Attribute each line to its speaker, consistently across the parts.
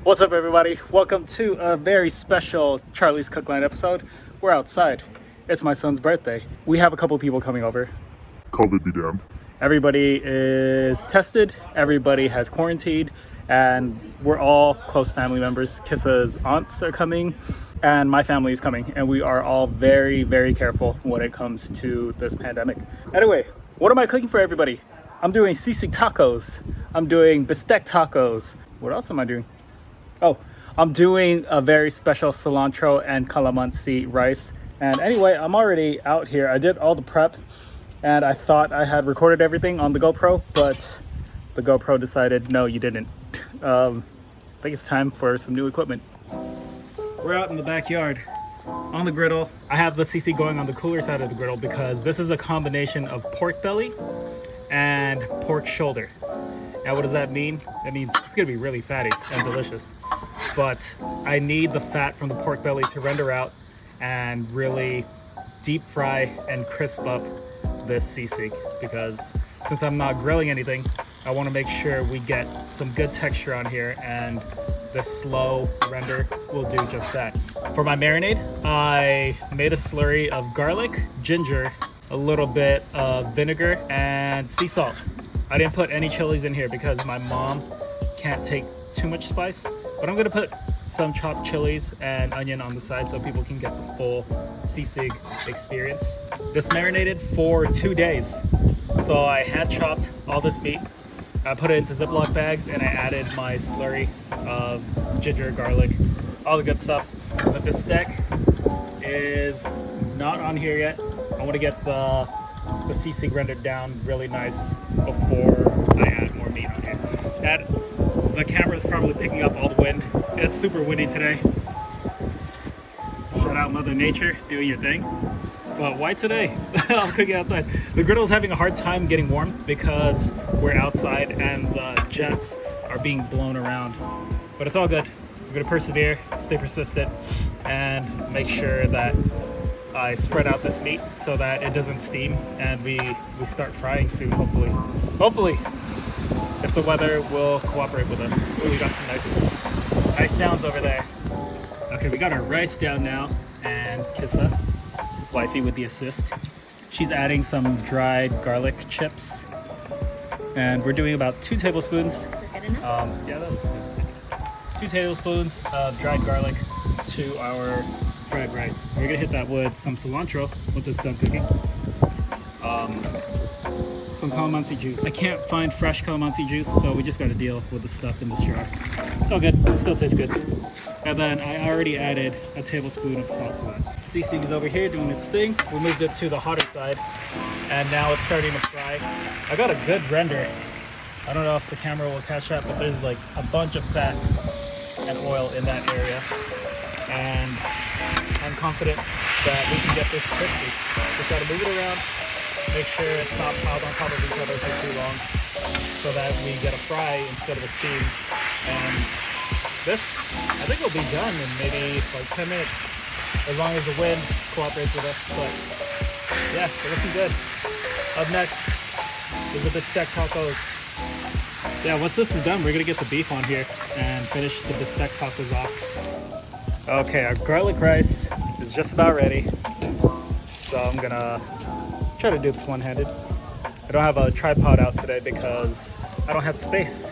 Speaker 1: What's up, everybody? Welcome to a very special Charlie's Cookline episode. We're outside. It's my son's birthday. We have a couple people coming over.
Speaker 2: COVID be damned.
Speaker 1: Everybody is tested, everybody has quarantined, and we're all close family members. Kissa's aunts are coming, and my family is coming, and we are all very, very careful when it comes to this pandemic. Anyway, what am I cooking for everybody? I'm doing sisig tacos. I'm doing bistek tacos. What else am I doing? Oh, I'm doing a very special cilantro and calamansi rice. And anyway, I'm already out here. I did all the prep and I thought I had recorded everything on the GoPro, but the GoPro decided, no, you didn't. I think it's time for some new equipment. We're out in the backyard on the griddle. I have the sisig going on the cooler side of the griddle because this is a combination of pork belly and pork shoulder. Now, what does that mean? That means it's gonna be really fatty and delicious. But I need the fat from the pork belly to render out and really deep fry and crisp up this sisig, because since I'm not grilling anything, I want to make sure we get some good texture on here, and this slow render will do just that. For my marinade, I made a slurry of garlic, ginger, a little bit of vinegar, and sea salt. I didn't put any chilies in here because my mom can't take too much spice, but I'm gonna put some chopped chilies and onion on the side so people can get the full sisig experience. This marinated for 2 days. So I hand chopped all this meat, I put it into Ziploc bags, and I added my slurry of ginger, garlic, all the good stuff. The bistek is not on here yet. I want to get the sisig rendered down really nice before I add more meat on here. The camera is probably picking up all the wind. It's super windy today. Shout out Mother Nature, doing your thing. But why today? I'm cooking outside. The griddle is having a hard time getting warm because we're outside and the jets are being blown around. But it's all good. We're gonna persevere, stay persistent, and make sure that I spread out this meat so that it doesn't steam, and we start frying soon, hopefully. Hopefully, if the weather will cooperate with us. Oh, we got some nice sounds over there. Okay, we got our rice down now, and Kissa, wifey with the assist, she's adding some dried garlic chips, and we're doing about 2 tablespoons. Yeah, that looks good. 2 tablespoons of dried garlic to our fried rice. We're gonna hit that with some cilantro once it's done cooking. Some calamansi juice. I can't find fresh calamansi juice, so we just gotta deal with the stuff in this jar. It's all good, it still tastes good. And then I already added a tablespoon of salt to that. Sisig is over here doing its thing. We moved it to the hotter side, and now it's starting to fry. I got a good render. I don't know if the camera will catch that, but there's like a bunch of fat and oil in that area. And I'm confident that we can get this crispy. Just gotta move it around, make sure it's not piled on top of each other for too long, so that we get a fry instead of a steam. And this, I think, will be done in maybe like 10 minutes, as long as the wind cooperates with us. But yeah, it's looking good. Up next is the bistek tacos. Yeah, once this is done, we're gonna get the beef on here and finish the bistek tacos off. Okay, our garlic rice is just about ready. So I'm gonna try to do this one-handed. I don't have a tripod out today because I don't have space.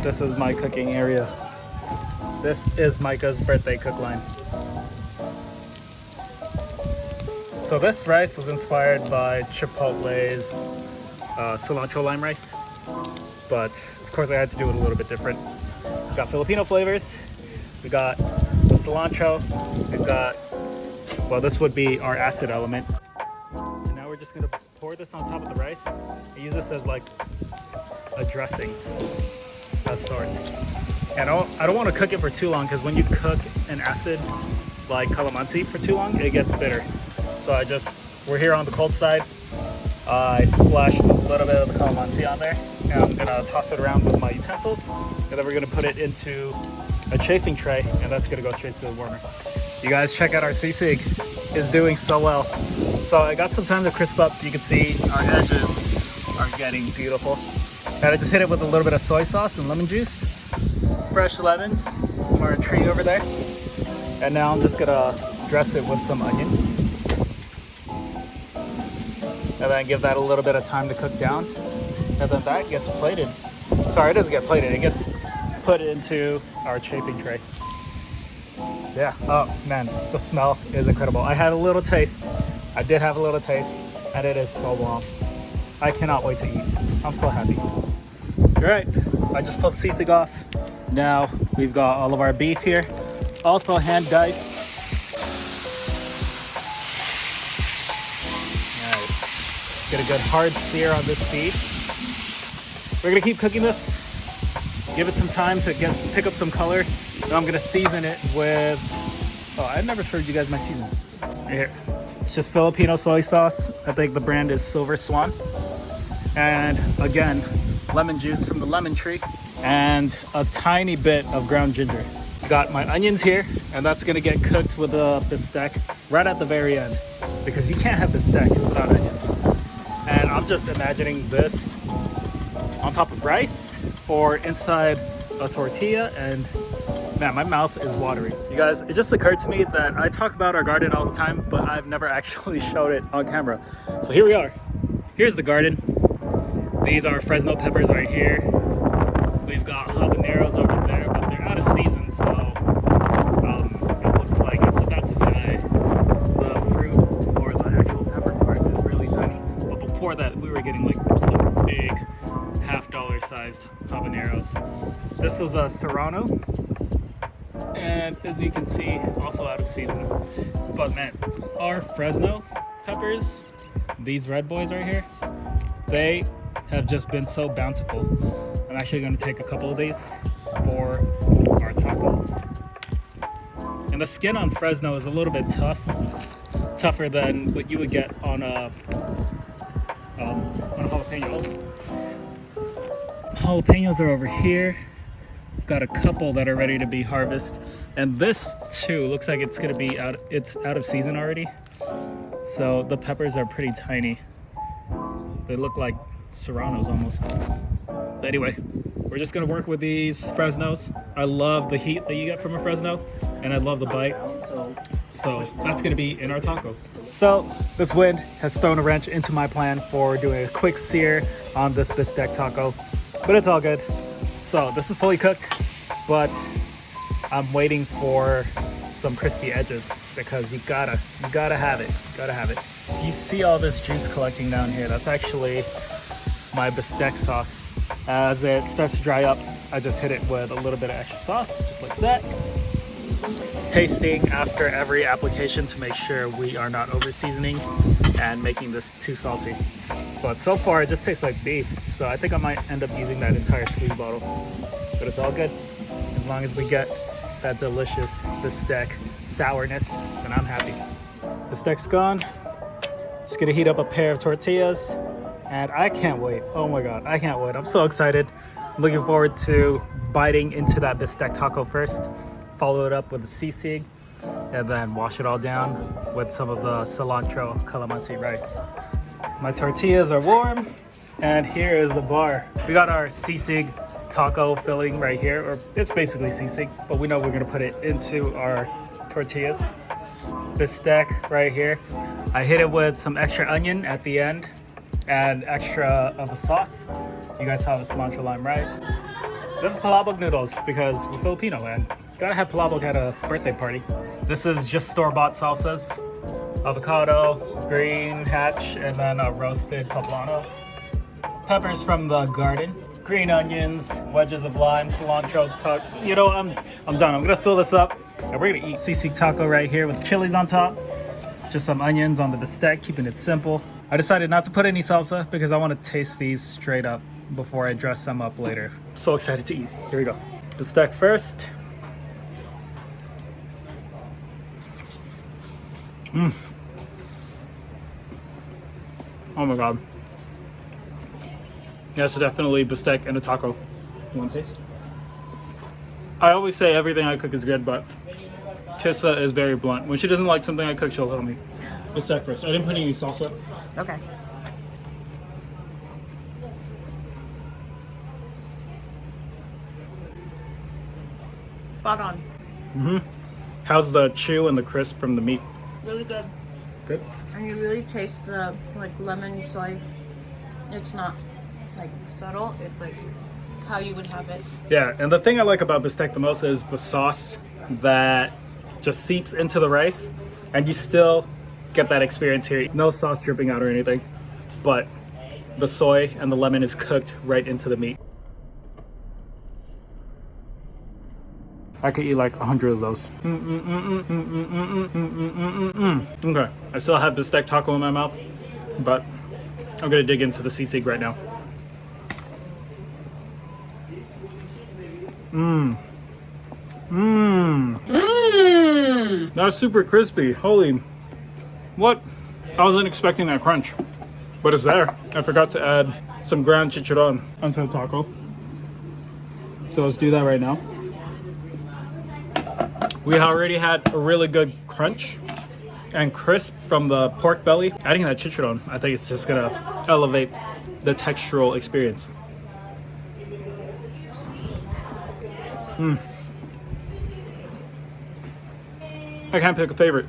Speaker 1: This is my cooking area. This is Micah's birthday cook line. So this rice was inspired by Chipotle's cilantro lime rice, but of course I had to do it a little bit different. We got Filipino flavors. We got the cilantro. We've got, well, this would be our acid element. And now we're just gonna pour this on top of the rice and use this as like a dressing of sorts. And I don't want to cook it for too long, because when you cook an acid like calamansi for too long, it gets bitter. So we're here on the cold side. I splashed a little bit of the calamansi on there, and I'm gonna toss it around with my utensils, and then we're gonna put it into a chafing tray, and that's gonna go straight to the warmer. You guys check out our sisig. It's doing so well. So I got some time to crisp up. You can see our edges are getting beautiful. And I just hit it with a little bit of soy sauce and lemon juice. fresh lemons from our tree over there. And now I'm just gonna dress it with some onion. And then give that a little bit of time to cook down. And then that gets plated. Sorry, it doesn't get plated, it gets put into our chafing tray. Yeah, oh man, the smell is incredible. I had a little taste. I did have a little taste, and it is so bomb. I cannot wait to eat. I'm so happy. All right, I just pulled sisig off. Now we've got all of our beef here, also hand diced. Nice. Get a good hard sear on this beef. We're gonna keep cooking this. Give it some time to pick up some color. Then I'm gonna season it with, oh, I've never showed you guys my seasoning. Right here. It's just Filipino soy sauce. I think the brand is Silver Swan. And again, lemon juice from the lemon tree and a tiny bit of ground ginger. Got my onions here, and that's gonna get cooked with the bistek right at the very end because you can't have bistek without onions. And I'm just imagining this on top of rice or inside a tortilla, and man, my mouth is watering. You guys, it just occurred to me that I talk about our garden all the time, but I've never actually showed it on camera. So here we are. Here's the garden. These are Fresno peppers right here. We've got habaneros over there, but they're out of season, so it looks like it's about to die. The fruit or the actual pepper part is really tiny. But before that, we were getting like some big $1/2 sized habaneros. This was a serrano, and as you can see, also out of season. But man, our Fresno peppers, these red boys right here, they have just been so bountiful. I'm actually going to take a couple of these for our tacos. And the skin on Fresno is a little bit tougher than what you would get on a jalapeno. Jalapenos are over here. Got a couple that are ready to be harvested, and this too looks like it's gonna be out of season already, so the peppers are pretty tiny. They look like serranos almost. But anyway, we're just gonna work with these Fresnos. I love the heat that you get from a Fresno, and I love the bite, so that's gonna be in our taco. So this wind has thrown a wrench into my plan for doing a quick sear on this bistek taco, but it's all good. So this is fully cooked, but I'm waiting for some crispy edges because you gotta have it, You see all this juice collecting down here? That's actually my bistek sauce. As it starts to dry up, I just hit it with a little bit of extra sauce, just like that. Tasting after every application to make sure we are not over seasoning and making this too salty. But so far it just tastes like beef, so I think I might end up using that entire squeeze bottle. But it's all good. As long as we get that delicious bistek sourness, then I'm happy. Bistek's gone. Just gonna heat up a pair of tortillas, and I can't wait. Oh my god, I can't wait. I'm so excited. I'm looking forward to biting into that bistek taco first, follow it up with the sisig, and then wash it all down with some of the cilantro calamansi rice. My tortillas are warm, and here is the bar. We got our sisig taco filling right here, or it's basically sisig, but we know we're gonna put it into our tortillas. Bistek right here. I hit it with some extra onion at the end and extra of the sauce. You guys saw the cilantro lime rice. This is palabok noodles because we're Filipino and gotta have palabok at a birthday party. This is just store-bought salsas. Avocado, green hatch, and then a roasted poblano. Peppers from the garden. Green onions, wedges of lime, cilantro. You know, I'm done. I'm gonna fill this up, and we're gonna eat sisig taco right here with chilies on top. Just some onions on the bistek, keeping it simple. I decided not to put any salsa because I want to taste these straight up before I dress them up later. I'm so excited to eat. Here we go. Bistek first. Oh my god. That's definitely bistek and a taco. You want to taste? I always say everything I cook is good, but Kissa is very blunt. When she doesn't like something I cook, she'll tell me. Bistek first. I didn't put any salsa.
Speaker 2: Okay. Spot on.
Speaker 1: How's the chew and the crisp from the meat?
Speaker 2: Really good.
Speaker 1: Good.
Speaker 2: And you really taste the like lemon soy. It's not like subtle. It's like how you would have it.
Speaker 1: Yeah, and the thing I like about bistek the most is the sauce that just seeps into the rice, and you still get that experience here. No sauce dripping out or anything, but the soy and the lemon is cooked right into the meat. I could eat like 100 of those. Okay, I still have bistek taco in my mouth, but I'm gonna dig into the sisig right now. That's super crispy. Holy, what? I wasn't expecting that crunch, but it's there. I forgot to add some ground chicharron onto the taco. So let's do that right now. We already had a really good crunch and crisp from the pork belly. Adding that chicharron, I think it's just gonna elevate the textural experience. I can't pick a favorite.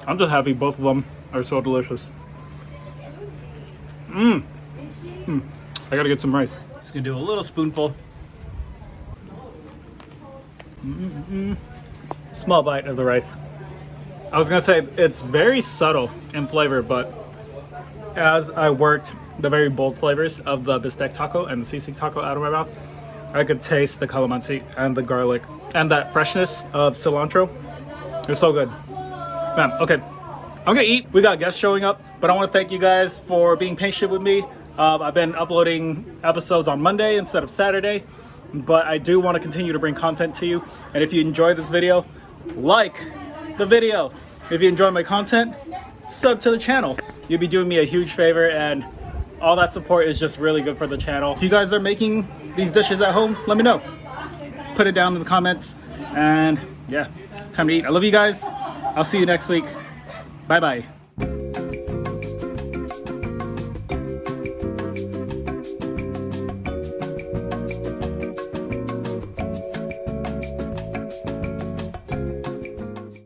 Speaker 1: I'm just happy both of them are so delicious. I gotta get some rice. Just gonna do a little spoonful. Small bite of the rice. I was gonna say it's very subtle in flavor, but as I worked the very bold flavors of the bistek taco and the sisig taco out of my mouth, I could taste the calamansi and the garlic and that freshness of cilantro. It's so good. Man, okay, I'm gonna eat. We got guests showing up, but I wanna thank you guys for being patient with me. I've been uploading episodes on Monday instead of Saturday, but I do wanna continue to bring content to you. And if you enjoyed this video, like the video. If you enjoy my content, sub to the channel. You'll be doing me a huge favor, and all that support is just really good for the channel. If you guys are making these dishes at home, let me know. Put it down in the comments, and yeah, it's time to eat. I love you guys. I'll see you next week. Bye bye.